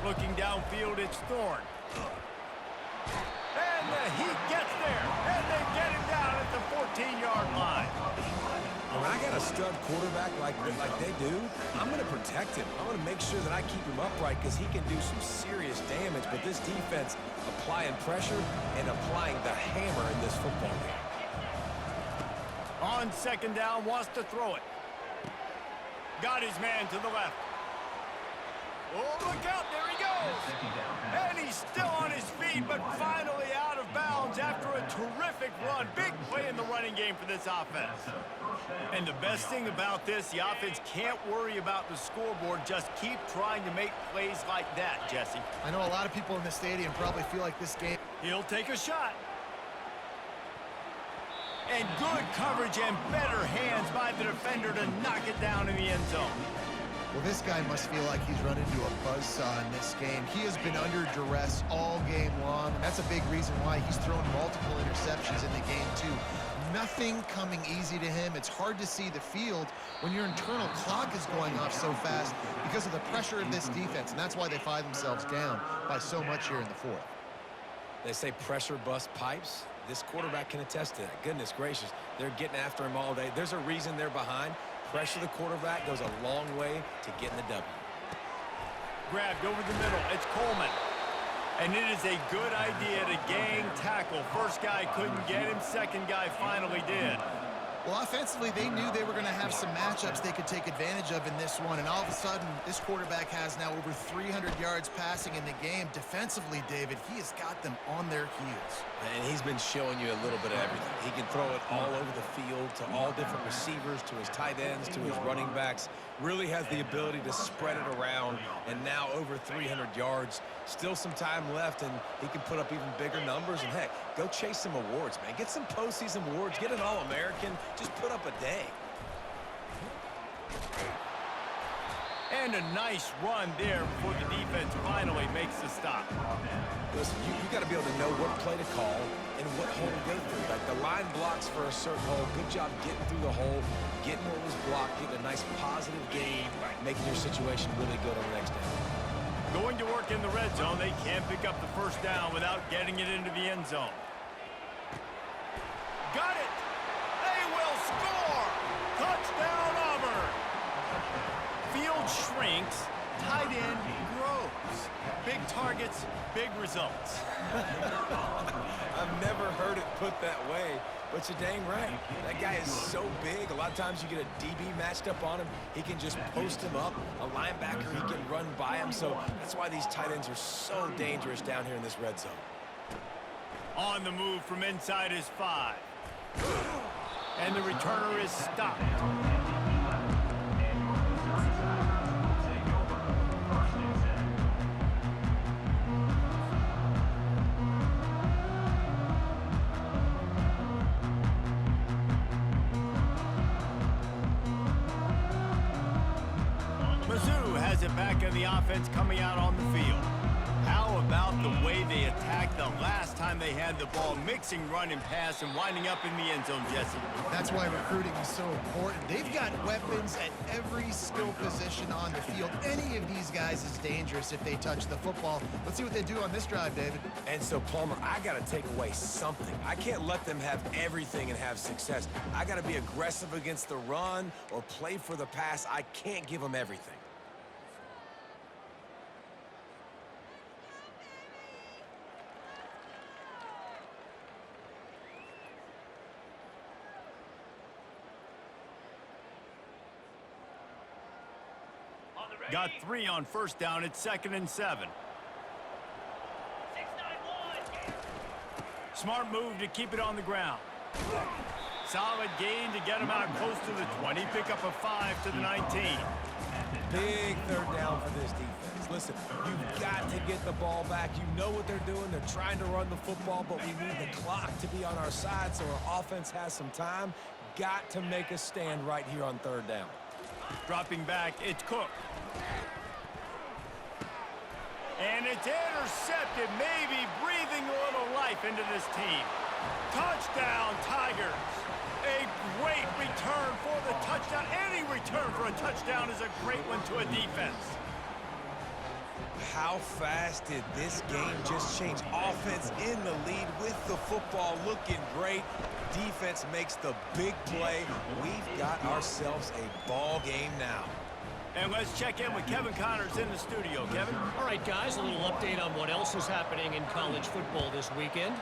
S1: Looking downfield, it's Thorne. And the heat gets there, and they get him down at the 14-yard line.
S3: When I got a stud quarterback like they do, I'm going to protect him. I'm going to make sure that I keep him upright because he can do some serious damage. But this defense applying pressure and applying the hammer in this football game.
S1: On 2nd down, wants to throw it. Got his man to the left. Oh, look out, there he goes. And he's still on his feet, but finally out of bounds after a terrific run. Big play in the running game for this offense. And the best thing about this, the offense can't worry about the scoreboard. Just keep trying to make plays like that, Jesse.
S2: I know a lot of people in the stadium probably feel like this game...
S1: He'll take a shot. And good coverage and better hands by the defender to knock it down in the end zone.
S2: Well, this guy must feel like he's run into a buzzsaw in this game. He has been under duress all game long, and that's a big reason why he's thrown multiple interceptions in the game, too. Nothing coming easy to him. It's hard to see the field when your internal clock is going off so fast because of the pressure of this defense, and that's why they find themselves down by so much here in the fourth.
S3: They say pressure busts pipes. This quarterback can attest to that. Goodness gracious, they're getting after him all day. There's a reason they're behind. Pressure the quarterback goes a long way to getting the W.
S1: Grabbed over the middle. It's Coleman. And it is a good idea to gang tackle. First guy couldn't get him. Second guy finally did.
S2: Well, offensively, they knew they were going to have some matchups they could take advantage of in this one, and all of a sudden, this quarterback has now over 300 yards passing in the game. Defensively, David, he has got them on their heels.
S3: And he's been showing you a little bit of everything. He can throw it all over the field to all different receivers, to his tight ends, to his running backs. Really has the ability to spread it around, and now over 300 yards. Still some time left, and he can put up even bigger numbers. And, heck, go chase some awards, man. Get some postseason awards. Get an All-American. Just put up a day.
S1: And a nice run there before the defense finally makes the stop.
S3: Listen, you got to be able to know what play to call and what hole to go through. Like the line blocks for a certain hole. Good job getting through the hole, getting what was blocked, getting a nice positive gain, making your situation really good on the next down.
S1: Going to work in the red zone, they can't pick up the first down without getting it into the end zone. Got it! They will score! Touchdown, Auburn! Field shrinks, tight end grows. Big targets, big results.
S3: I've never heard it put that way, but you're dang right. That guy is so big. A lot of times you get a DB matched up on him. He can just post him up. A linebacker, he can run by him. So that's why these tight ends are so dangerous down here in this red zone.
S1: On the move from inside his 5. And the returner is stopped. Mizzou has it back in the offense coming out on the field. How about the way they attacked the last time they had the ball, mixing run and pass and winding up in the end zone, Jesse?
S2: That's why recruiting is so important. They've got weapons at every skill position on the field. Any of these guys is dangerous if they touch the football. Let's see what they do on this drive, David.
S3: And so, Palmer, I got to take away something. I can't let them have everything and have success. I got to be aggressive against the run or play for the pass. I can't give them everything.
S1: Got 3 on first down. It's 2nd and 7. Smart move to keep it on the ground. Solid gain to get him out close to the 20. Pick up a 5 to the 19.
S3: Big third down for this defense. Listen, you've got to get the ball back. You know what they're doing. They're trying to run the football, but we need the clock to be on our side so our offense has some time. Got to make a stand right here on third down.
S1: Dropping back, it's Cook. And it's intercepted, maybe breathing a little life into this team. Touchdown, Tigers. A great return for the touchdown. Any return for a touchdown is a great one to a defense.
S3: How fast did this game just change? Offense in the lead with the football looking great. Defense makes the big play. We've got ourselves a ball game now.
S1: And let's check in with Kevin Connors in the studio. Kevin?
S5: All right, guys, a little update on what else is happening in college football this weekend.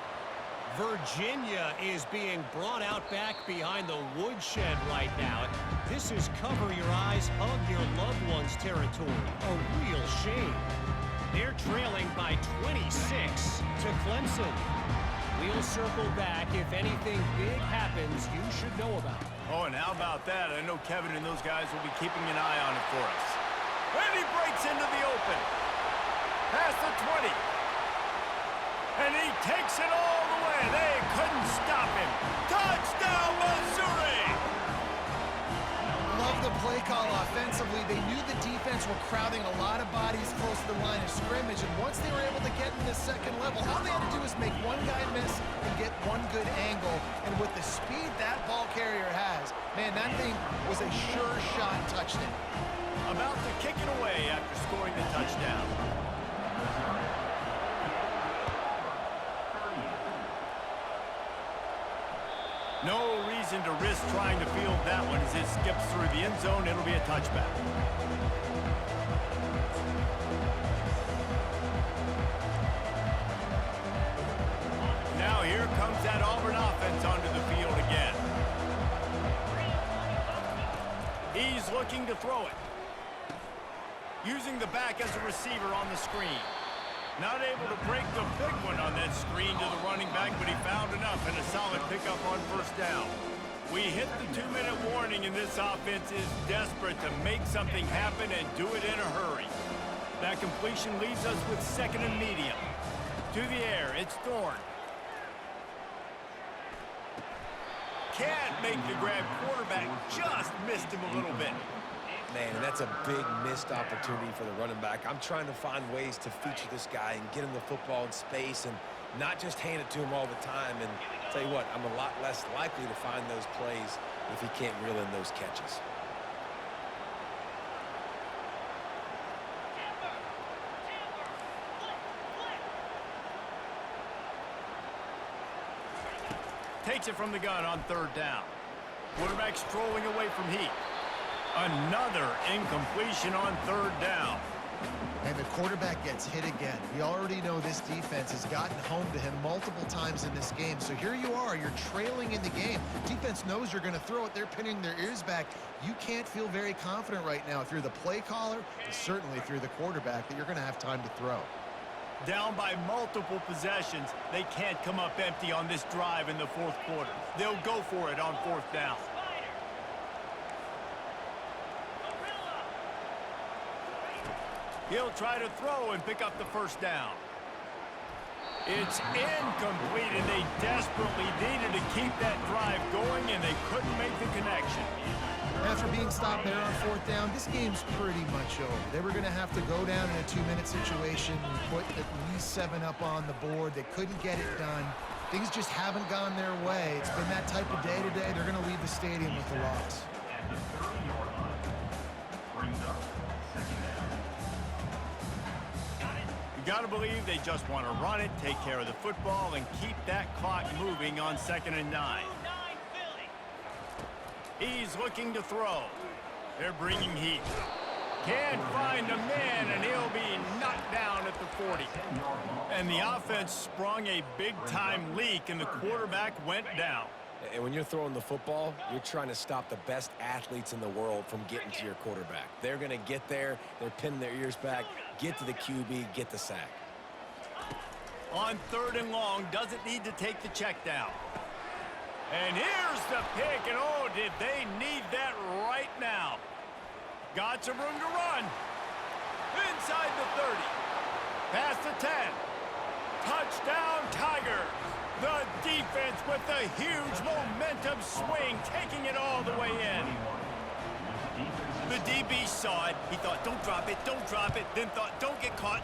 S5: Virginia is being brought out back behind the woodshed right now. This is cover your eyes, hug your loved ones territory. A real shame. They're trailing by 26 to Clemson. We'll circle back if anything big happens you should know about.
S1: Oh, and how about that? I know Kevin and those guys will be keeping an eye on it for us. And he breaks into the open. Past the 20. And he takes it all the way. They couldn't stop him. Touchdown, Missouri!
S2: Love the play call offensively. They knew the defense were crowding a lot of bodies close to the line of scrimmage, and once they were able to get in the second level, all they had to do was make one guy miss and get one good angle. And with the speed that ball carrier has, man, that thing was a sure shot touchdown.
S1: About to kick it away after scoring the touchdown. No reason to risk trying to field that one as it skips through the end zone. It'll be a touchback. Now here comes that Auburn offense onto the field again. He's looking to throw it. Using the back as a receiver on the screen. Not able to break the big one on that screen to the running back, but he found enough and a solid pickup on first down. We hit the 2-minute warning, and this offense is desperate to make something happen and do it in a hurry. That completion leaves us with second and medium. To the air, it's Thorne. Can't make the grab. Quarterback just missed him a little bit.
S3: Man, and that's a big missed opportunity for the running back. I'm trying to find ways to feature this guy and get him the football in space and not just hand it to him all the time. And tell you what, I'm a lot less likely to find those plays if he can't reel in those catches.
S1: Takes it from the gun on third down. Quarterback strolling away from Heath. Another incompletion on third down.
S2: And the quarterback gets hit again. We already know this defense has gotten home to him multiple times in this game. So here you are, you're trailing in the game. Defense knows you're going to throw it. They're pinning their ears back. You can't feel very confident right now if you're the play caller, and certainly if you're the quarterback, that you're going to have time to throw.
S1: Down by multiple possessions, they can't come up empty on this drive in the fourth quarter. They'll go for it on fourth down. He'll try to throw and pick up the first down. It's incomplete, and they desperately needed to keep that drive going, and they couldn't make the connection.
S2: After being stopped there on fourth down, this game's pretty much over. They were going to have to go down in a 2-minute situation and put at least 7 up on the board. They couldn't get it done. Things just haven't gone their way. It's been that type of day today. They're going to leave the stadium with a loss.
S4: At the 30-yard line, brings up second down.
S1: You got to believe they just want to run it, take care of the football, and keep that clock moving on 2nd and 9. He's looking to throw. They're bringing Heath. Can't find a man, and he'll be knocked down at the 40. And the offense sprung a big-time leak, and the quarterback went down.
S3: And when you're throwing the football, you're trying to stop the best athletes in the world from getting to your quarterback. They're going to get there. They're pinning their ears back, get to the QB, get the sack.
S1: On 3rd and long, doesn't need to take the check down. And here's the pick, and oh, did they need that right now. Got some room to run. Inside the 30. Past the 10. Touchdown, Tigers. The defense with a huge momentum swing, taking it all the way in. The DB saw it. He thought, don't drop it, then thought, don't get caught,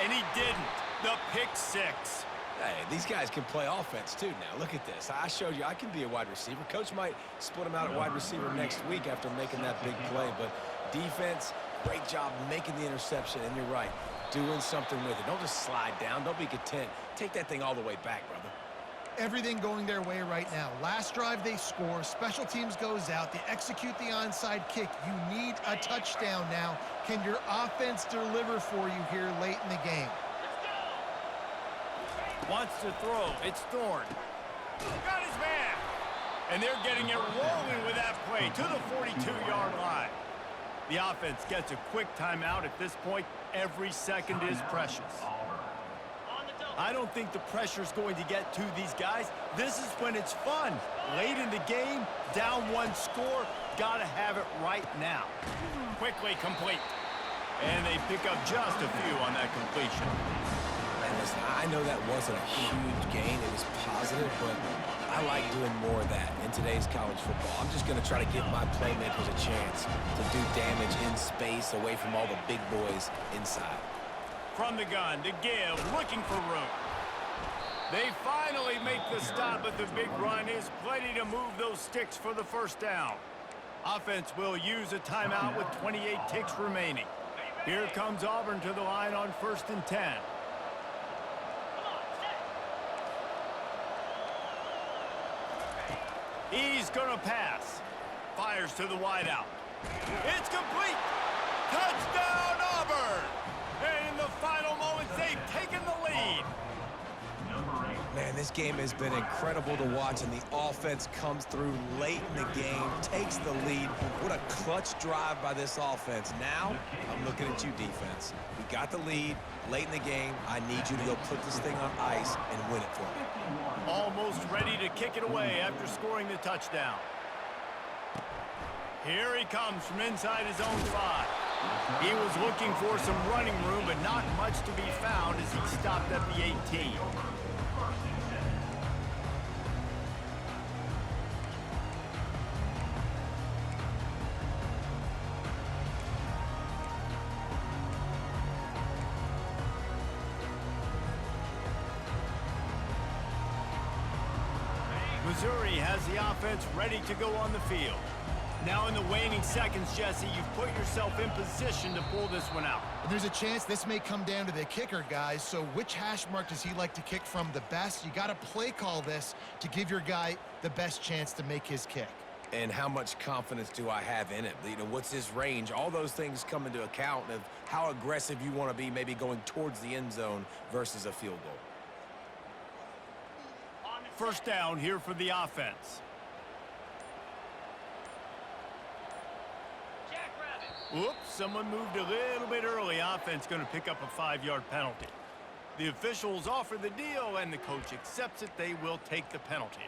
S1: and he didn't. The pick 6.
S3: Hey, these guys can play offense, too, now. Look at this. I showed you I can be a wide receiver. Coach might split him out at wide receiver next week after making that big play. But defense, great job making the interception. And you're right, doing something with it. Don't just slide down. Don't be content. Take that thing all the way back, brother.
S2: Everything going their way right now. Last drive they score. Special teams goes out. They execute the onside kick. You need a touchdown now. Can your offense deliver for you here late in the game?
S1: Wants to throw. It's Thorne. Got his man. And they're getting it rolling with that play to the 42-yard line. The offense gets a quick timeout at this point. Every second is precious. I don't think the pressure's going to get to these guys. This is when it's fun. Late in the game, down one score, gotta have it right now. Quickly complete. And they pick up just a few on that completion.
S3: And listen, I know that wasn't a huge gain. It was positive, but I like doing more of that in today's college football. I'm just going to try to give my playmakers a chance to do damage in space away from all the big boys inside.
S1: From the gun to give, looking for room. They finally make the stop, but the big run is plenty to move those sticks for the first down. Offense will use a timeout with 28 ticks remaining. Here comes Auburn to the line on 1st and 10. He's going to pass. Fires to the wideout. It's complete. Touchdown, Auburn. And in the final moments, they've taken the lead.
S3: Man, this game has been incredible to watch, and the offense comes through late in the game, takes the lead. What a clutch drive by this offense. Now, I'm looking at you, defense. We got the lead late in the game. I need you to go put this thing on ice and win it for me.
S1: Almost ready to kick it away after scoring the touchdown. Here he comes from inside his own 5. He was looking for some running room, but not much to be found as he stopped at the 18. Missouri has the offense ready to go on the field. Now in the waning seconds, Jesse, you've put yourself in position to pull this one out.
S2: And there's a chance this may come down to the kicker, guys. So which hash mark does he like to kick from the best? You got to play call this to give your guy the best chance to make his kick.
S3: And how much confidence do I have in it? You know, what's his range? All those things come into account of how aggressive you want to be, maybe going towards the end zone versus a field goal.
S1: First down here for the offense. Oops, someone moved a little bit early. Offense going to pick up a 5-yard penalty. The officials offer the deal, and the coach accepts it. They will take the penalty.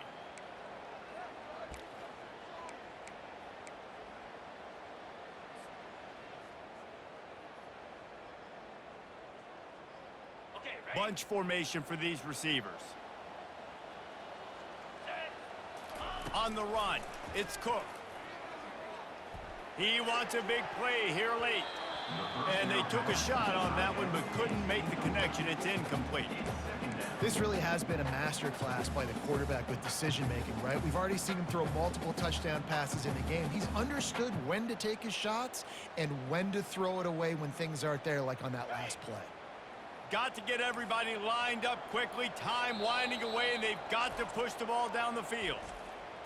S1: Bunch formation for these receivers. On the run, it's Cook. He wants a big play here late. And they took a shot on that one, but couldn't make the connection. It's incomplete.
S2: This really has been a masterclass by the quarterback with decision-making, right? We've already seen him throw multiple touchdown passes in the game. He's understood when to take his shots and when to throw it away when things aren't there, like on that last play.
S1: Got to get everybody lined up quickly. Time winding away, and they've got to push the ball down the field.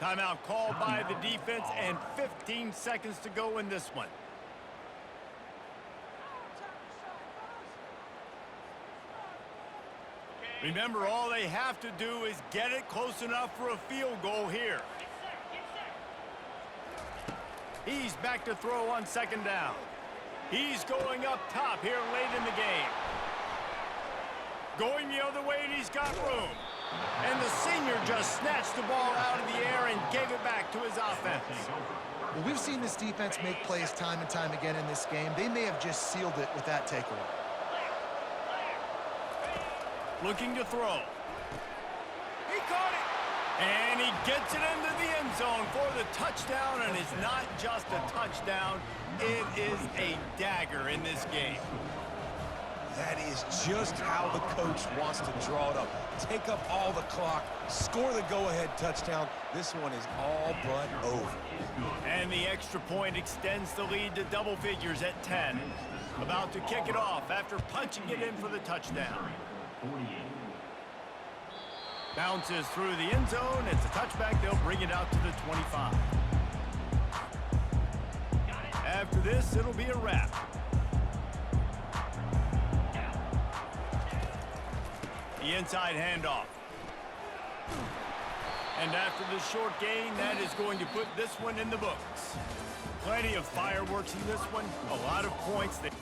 S1: Timeout called by the defense, and 15 seconds to go in this one. Remember, all they have to do is get it close enough for a field goal here. He's back to throw on 2nd down. He's going up top here late in the game. Going the other way, and he's got room. And the senior just snatched the ball out of the air and gave it back to his offense.
S2: Well, we've seen this defense make plays time and time again in this game. They may have just sealed it with that takeaway.
S1: Looking to throw. He caught it. And he gets it into the end zone for the touchdown, and it's not just a touchdown. It is a dagger in this game.
S3: That is just how the coach wants to draw it up. Take up all the clock, score the go-ahead touchdown. This one is all but over.
S1: And the extra point extends the lead to double figures at 10. About to kick it off after punching it in for the touchdown. Bounces through the end zone. It's a touchback. They'll bring it out to the 25. After this, it'll be a wrap. The inside handoff. And after the short gain, that is going to put this one in the books. Plenty of fireworks in this one. A lot of points that